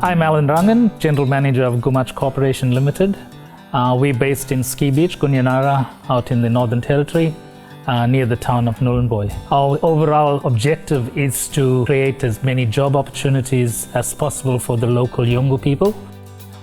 I'm Alan Rangan, General Manager of Gumach Corporation Limited. We're based in Ski Beach, Kunyanara, out in the Northern Territory, near the town of Nhulunbuy. Our overall objective is to create as many job opportunities as possible for the local Yolngu people.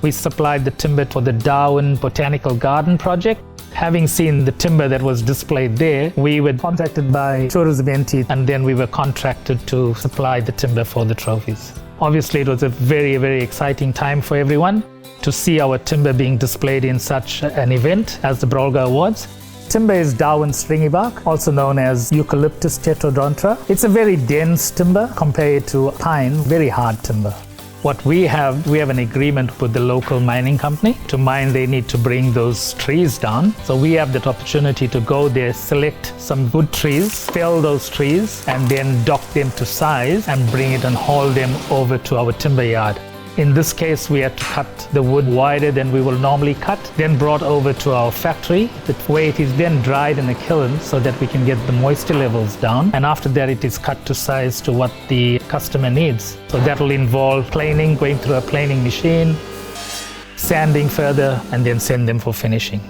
We supplied the timber for the Darwin Botanical Garden project. Having seen the timber that was displayed there, we were contacted by tourism entity and then we were contracted to supply the timber for the trophies. Obviously, it was a very, very exciting time for everyone to see our timber being displayed in such an event as the Brolga Awards. Timber is Darwin stringy bark, also known as Eucalyptus tetrodonta. It's a very dense timber compared to pine, very hard timber. What we have an agreement with the local mining company. To mine, they need to bring those trees down. So we have that opportunity to go there, select some good trees, fell those trees, and then dock them to size and bring it and haul them over to our timber yard. In this case, we had to cut the wood wider than we will normally cut, then brought over to our factory, where it is then dried in a kiln so that we can get the moisture levels down. And after that, it is cut to size to what the customer needs. So that will involve planing, going through a planing machine, sanding further, and then send them for finishing.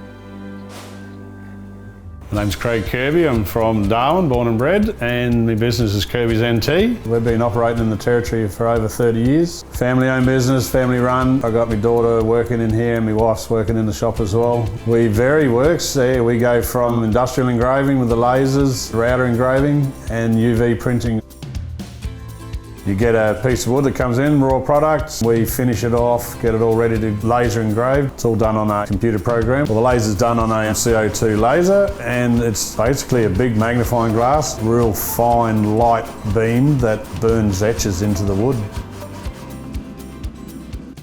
My name's Craig Kirby. I'm from Darwin, born and bred, and my business is Kirby's NT. We've been operating in the territory for over 30 years. Family-owned business, family-run. I got my daughter working in here and my wife's working in the shop as well. We vary works there. We go from industrial engraving with the lasers, router engraving, and UV printing. You get a piece of wood that comes in, raw product. We finish it off, get it all ready to laser engrave. It's all done on a computer program. Well, the laser's done on a CO2 laser, and it's basically a big magnifying glass, real fine light beam that burns etches into the wood.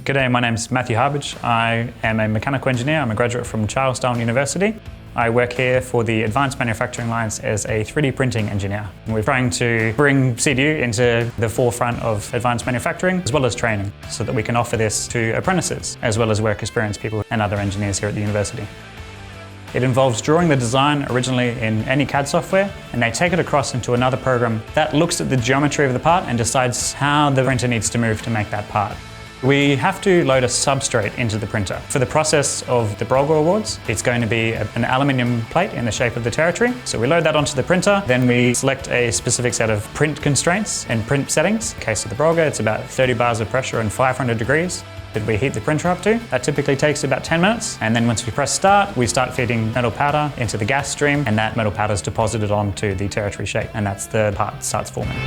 G'day, my name's Matthew Harbage. I am a mechanical engineer. I'm a graduate from Charlestown University. I work here for the advanced manufacturing lines as a 3D printing engineer. We're trying to bring CDU into the forefront of advanced manufacturing as well as training so that we can offer this to apprentices as well as work experienced people and other engineers here at the university. It involves drawing the design originally in any CAD software, and they take it across into another program that looks at the geometry of the part and decides how the printer needs to move to make that part. We have to load a substrate into the printer. For the process of the Brolga Awards, it's going to be an aluminium plate in the shape of the territory. So we load that onto the printer, then we select a specific set of print constraints and print settings. In the case of the Brolga, it's about 30 bars of pressure and 500 degrees that we heat the printer up to. That typically takes about 10 minutes. And then once we press start, we start feeding metal powder into the gas stream, and that metal powder is deposited onto the territory shape, and that's the part that starts forming.